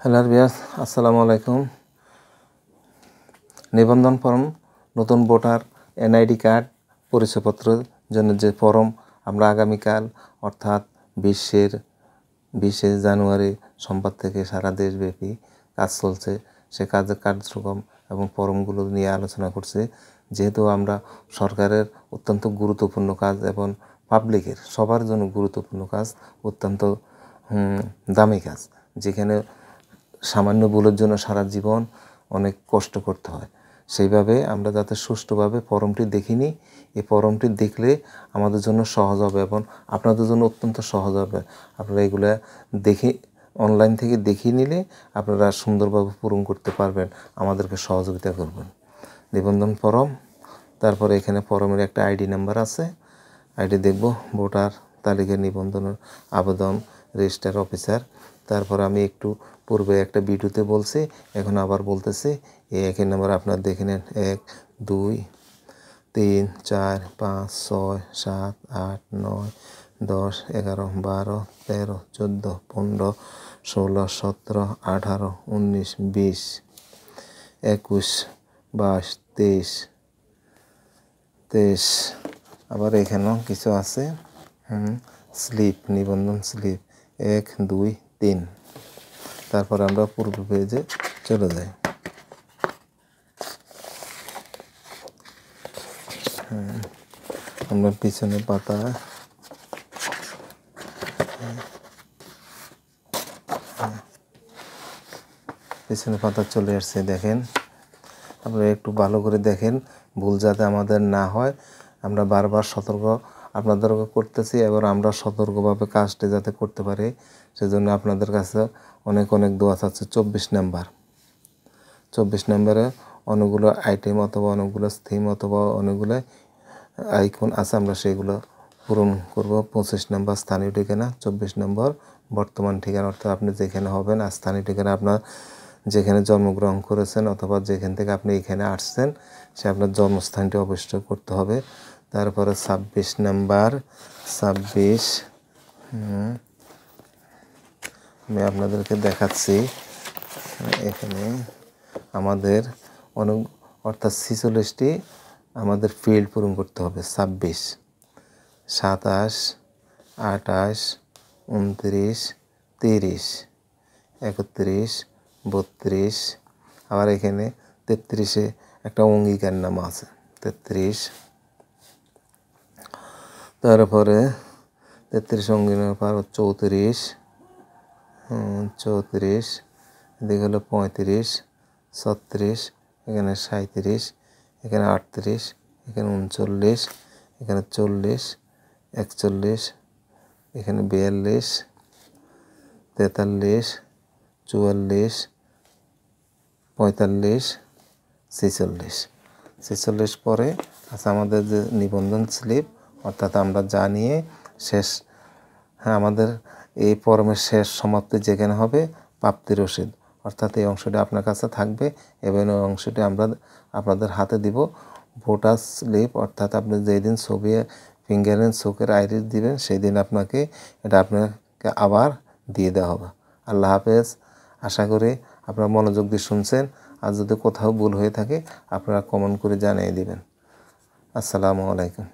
Hello viewers, আসসালামু আলাইকুম। নিবন্ধন ফর্ম, নতুন ভোটার, এনআইডি কার্ড, পরিচয়পত্রের জন্য যে ফর্ম আমরা আগামীকাল অর্থাৎ 20শে জানুয়ারি সোমবার থেকে সারা দেশব্যাপী কাজ চলছে, সে কাজের কার্যক্রম এবং ফর্মগুলো নিয়ে আলোচনা করছি। যেহেতু আমরা সরকারের অত্যন্ত গুরুত্বপূর্ণ কাজ এবং পাবলিকের সবার জন্য গুরুত্বপূর্ণ কাজ, অত্যন্ত দামি কাজ, যেখানে সামান্য ভুলের জন্য সারা জীবন অনেক কষ্ট করতে হয়। সেইভাবে আমরা যাতে সুষ্ঠুভাবে ফর্মটি দেখিনি, এই ফর্মটি দেখলে আমাদের জন্য সহজ হবে এবং আপনাদের জন্য অত্যন্ত সহজ হবে। আপনারা এগুলো দেখে অনলাইন থেকে দেখিয়ে নিলে আপনারা সুন্দরভাবে পূরণ করতে পারবেন, আমাদেরকে সহযোগিতা করবেন। নিবন্ধন ফর্ম, তারপরে এখানে ফর্মের একটা আইডি নাম্বার আছে, আইডি দেখব, ভোটার তালিকা নিবন্ধনের আবেদন, রেজিস্ট্রার অফিসার। তারপর আমি একটু পূর্বে একটা ভিডিওতে বলছি, এখন আবার বলতেছি। এই একই নাম্বার আপনারা দেখে নেন। 1 2 3 4 5 6 7 8 9 10 11 12 13 14 15 16 17 18 19 20 21 22 23। আবার এখানেও কিছু আছে, স্লিপ, নিবন্ধন স্লিপ 1 2 3। তারপর আমরা পূর্ব পেজে চলে যাই। আমরা পিছনে পাতা, চলে আসছে। দেখেন, আপনারা একটু ভালো করে দেখেন, ভুল যাতে আমাদের না হয়। আমরা বারবার সতর্ক আপনাদেরকে করতেছি এবং আমরা সতর্কভাবে কাজটি যাতে করতে পারি, সেজন্য আপনাদের কাছে অনেক দোয়া চাচ্ছে। 24 নম্বরে অনেকগুলো আইটেম অথবা অনেকগুলো থিম অথবা অনেকগুলো আইকন আছে, আমরা সেগুলো পূরণ করব। 25 নম্বর স্থানীয় ঠিকানা, 24 নম্বর বর্তমান ঠিকানা, অর্থাৎ আপনি যেখানে হবেন, আর স্থানীয় ঠিকানা আপনার যেখানে জন্মগ্রহণ করেছেন অথবা যেখান থেকে আপনি এখানে আসছেন, সে আপনার জন্মস্থানটি অবশ্যই করতে হবে। তারপরে 26 নম্বর, 26 আমি আপনাদেরকে দেখাচ্ছি। এখানে আমাদের অর্থাৎ 46টি আমাদের ফিল্ড পূরণ করতে হবে। 26, 27, 28, 29, 30, 31, 32। আবার এখানে 33-এ একটা অঙ্গীকার নামা আছে, 33। তারপরে 33 অঙ্গীকার পর 34, 34, এদিকে হলো 35, 36, এখানে 37, এখানে 38, এখানে 39, এখানে 40, 41, এখানে 42, 43, 44, 45, 46 পরে আচ্ছা আমাদের যে নিবন্ধন স্লিপ, অর্থাৎ আমরা যা নিয়ে শেষ, আমাদের এই ফর্মের শেষ সমাপ্তি যেখানে হবে প্রাপ্তি রসিদ, অর্থাৎ এই অংশটি আপনার কাছে থাকবে এবং এই অংশটি আমরা আপনাদের হাতে দিব। ভোটার স্লিপ, অর্থাৎ আপনি যেই দিন ছবি ফিঙ্গারপ্রিন্ট চোখের আইরিস দিবেন, সেই দিন আপনাকে এটা আপনাকে আবার দিয়ে দেওয়া হবে। আল্লাহ হাফেজ। আশা করি আপনারা মনোযোগ দিয়ে শুনছেন। আর যদি কোথাও ভুল হয়ে থাকে আপনারা কমেন্ট করে জানিয়ে দিবেন। আসসালামু আলাইকুম।